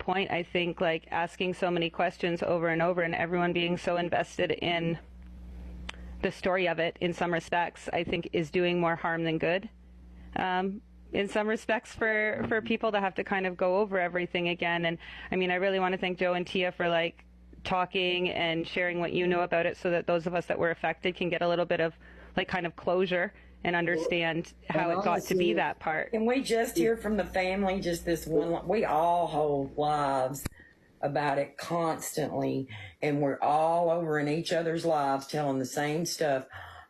point. I think like asking so many questions over and over and everyone being so invested in the story of it in some respects, I think is doing more harm than good. In some respects for people to have to kind of go over everything again. And I mean, I really want to thank Joe and Tia for like talking and sharing what you know about it so that those of us that were affected can get a little bit of like kind of closure and understand how it got to be that part. Can we just hear from the family, just this one? We all hold lives about it constantly, and we're all over in each other's lives telling the same stuff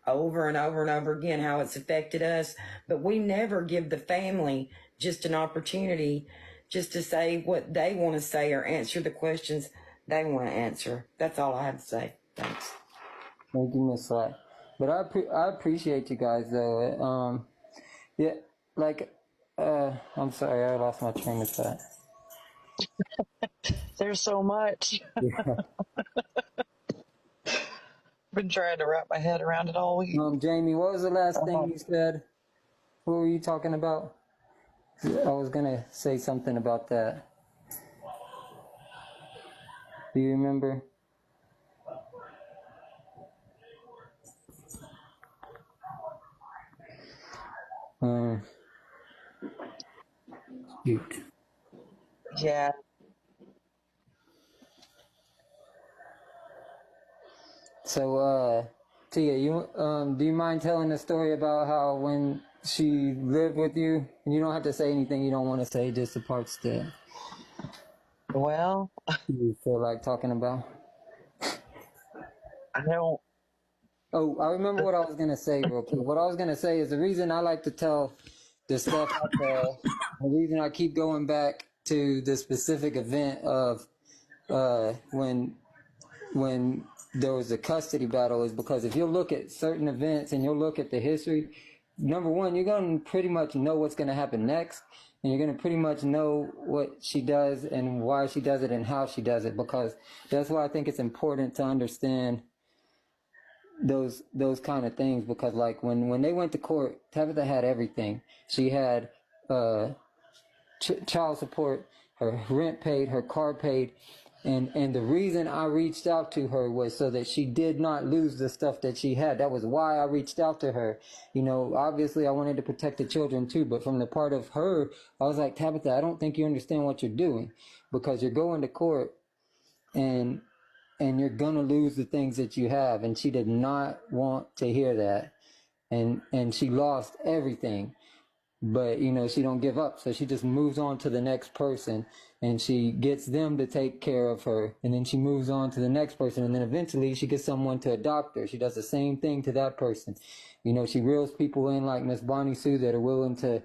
over and over and over again, how it's affected us. But we never give the family just an opportunity just to say what they want to say or answer the questions they want to answer. That's all I have to say. Thanks. Thank you, Miss Slack. But I appreciate you guys though. Yeah, like I'm sorry, I lost my train of thought. There's so much. Yeah. Been trying to wrap my head around it all week. Jamie, what was the last thing you said? What were you talking about? I was gonna say something about that. Do you remember? Shoot. Yeah. So, Tia, you do you mind telling the story about how when she lived with you, and you don't have to say anything you don't want to say, just the parts that Well, you feel like talking about? I don't. Oh, I remember what I was gonna say real quick. What I was gonna say is the reason I like to tell the stuff out there, the reason I keep going back to the specific event of when there was a custody battle is because if you look at certain events and you'll look at the history, number one, you're going to pretty much know what's going to happen next, and you're going to pretty much know what she does and why she does it and how she does it, because that's why I think it's important to understand those kind of things, because like when they went to court, Tabitha had everything. She had child support, her rent paid, her car paid. And the reason I reached out to her was so that she did not lose the stuff that she had. That was why I reached out to her. You know, obviously I wanted to protect the children too, but from the part of her, I was like, Tabitha, I don't think you understand what you're doing, because you're going to court and you're going to lose the things that you have. And she did not want to hear that. And she lost everything. But, you know, she don't give up. So she just moves on to the next person, and she gets them to take care of her. And then she moves on to the next person. And then eventually she gets someone to adopt her. She does the same thing to that person. You know, she reels people in like Miss Bonnie Sue that are willing to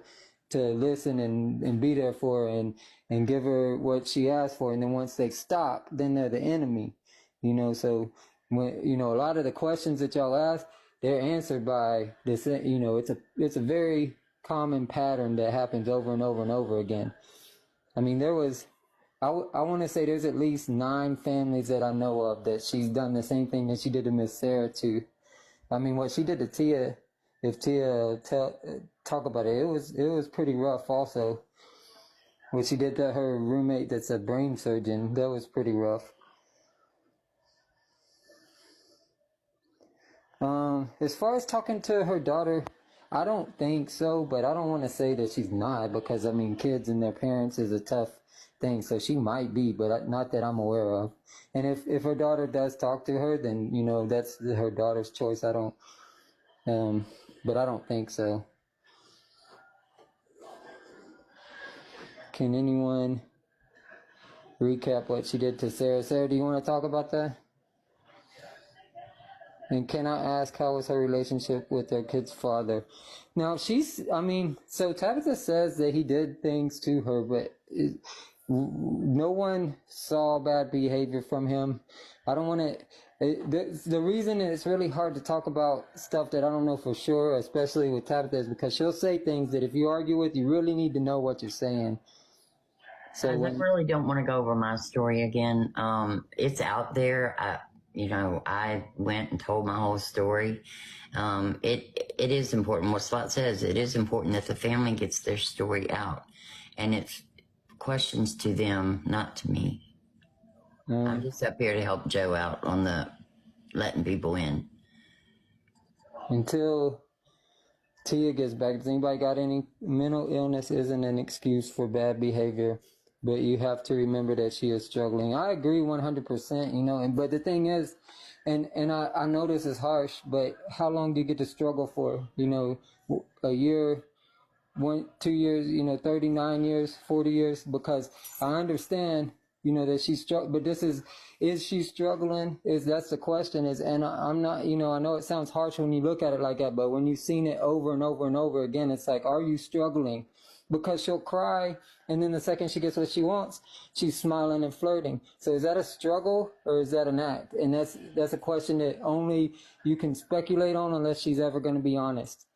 listen and be there for her and give her what she asked for. And then once they stop, then they're the enemy. You know, so when, you know, a lot of the questions that y'all ask, they're answered by this, you know, it's a very common pattern that happens over and over and over again. I mean, I want to say there's at least 9 families that I know of that she's done the same thing that she did to Miss Sarah to. I mean, what she did to Tia, if Tia talk about it, it was pretty rough also. What she did to her roommate that's a brain surgeon, that was pretty rough. As far as talking to her daughter, I don't think so, but I don't want to say that she's not, because, I mean, kids and their parents is a tough thing, so she might be, but not that I'm aware of. And if her daughter does talk to her, then, you know, that's her daughter's choice. I don't, but I don't think so. Can anyone recap what she did to Sarah? Sarah, do you want to talk about that? And can I ask, how was her relationship with her kid's father? Now, so Tabitha says that he did things to her, but no one saw bad behavior from him. I don't want to, the reason it's really hard to talk about stuff that I don't know for sure, especially with Tabitha, is because she'll say things that if you argue with, you really need to know what you're saying. So I really don't want to go over my story again. It's out there. I went and told my whole story. It is important. What Slot says, it is important that the family gets their story out. And it's questions to them, not to me. I'm just up here to help Joe out on the letting people in. Until Tia gets back, does anybody got any? Mental illness isn't an excuse for bad behavior, but you have to remember that she is struggling. I agree 100%, you know, but the thing is, and I know this is harsh, but how long do you get to struggle for? You know, a year, 2 years, you know, 39 years, 40 years, because I understand, you know, that she's struggling, but is she struggling? That's the question and I'm not, you know, I know it sounds harsh when you look at it like that, but when you've seen it over and over and over again, it's like, are you struggling? Because she'll cry, and then the second she gets what she wants, she's smiling and flirting. So is that a struggle or is that an act? And that's a question that only you can speculate on unless she's ever going to be honest.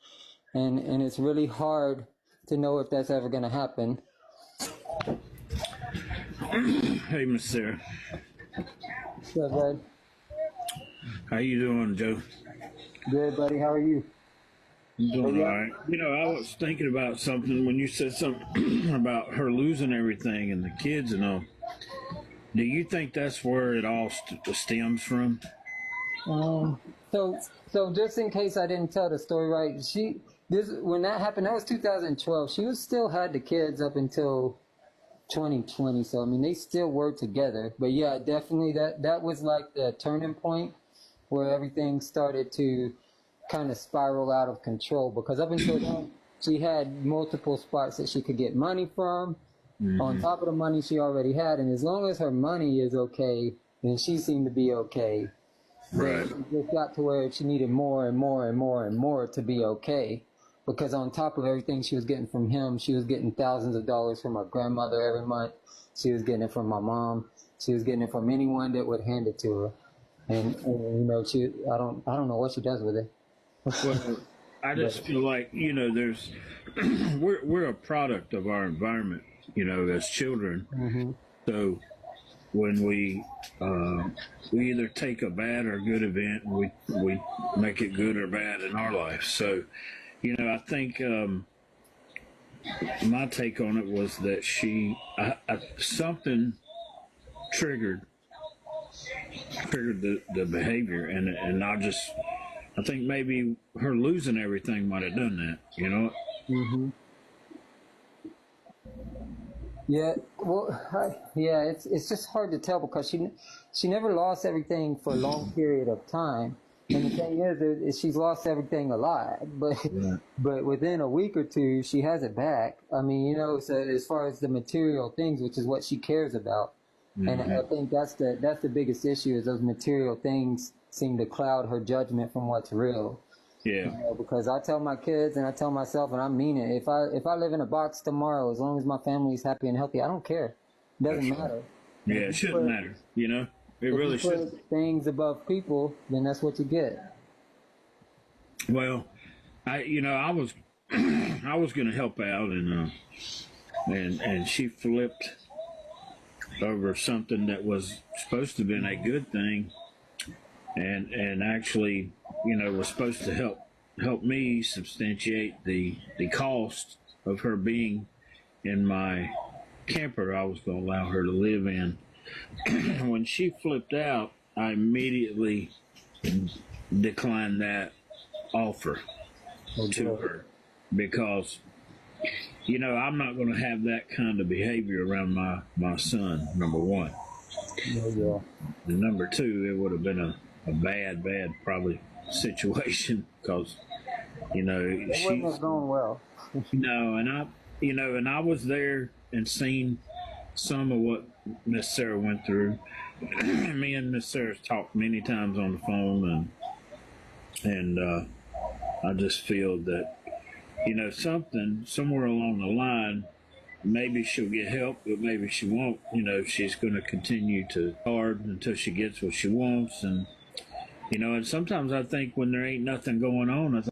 And it's really hard to know if that's ever going to happen. Hey, Miss Sarah. What's up, bud? How you doing, Joe? Good, buddy. How are you? I'm doing all right. You know, I was thinking about something when you said something about her losing everything and the kids and all. Do you think that's where it all stems from? So just in case I didn't tell the story right, when that happened, that was 2012. She still had the kids up until 2020. So I mean, they still were together. But yeah, definitely that was like the turning point where everything started to kind of spiral out of control. Because up until then, she had multiple spots that she could get money from, on top of the money she already had. And as long as her money is okay, then she seemed to be okay. Right. It just got to where she needed more and more and more and more to be okay. Because on top of everything she was getting from him, she was getting thousands of dollars from her grandmother every month. She was getting it from my mom. She was getting it from anyone that would hand it to her. And you know, I don't know what she does with it. Well, I just feel like, you know, there's we're a product of our environment, you know, as children. So when we either take a bad or good event and we make it good or bad in our life. So, you know, I think my take on it was that something triggered the behavior, and I think maybe her losing everything might have done that, you know. Yeah, well, it's just hard to tell because she never lost everything for a long period of time. And the thing is she's lost everything alive, but within a week or two, she has it back. I mean, you know, so as far as the material things, which is what she cares about, and I think that's the biggest issue is those material things seem to cloud her judgment from what's real. Yeah. You know, because I tell my kids and I tell myself, and I mean it, if I live in a box tomorrow, as long as my family's happy and healthy, I don't care. It doesn't matter. Yeah, it shouldn't matter, you know. It really should. Put things above people, then that's what you get. Well, I was I was going to help out, and she flipped over something that was supposed to have been a good thing, and actually, you know, was supposed to help me substantiate the cost of her being in my camper I was going to allow her to live in. When she flipped out, I immediately declined that offer to her because, you know, I'm not going to have that kind of behavior around my son, number one. And number two, it would have been a bad probably situation because, you know, it wouldn't have gone well. No, and I was there and seen some of what Miss Sarah went through. Me and Miss Sarah's talked many times on the phone, and I just feel that, you know, somewhere along the line, maybe she'll get help, but maybe she won't. You know, she's going to continue to hard until she gets what she wants, and you know, and sometimes I think when there ain't nothing going on, I think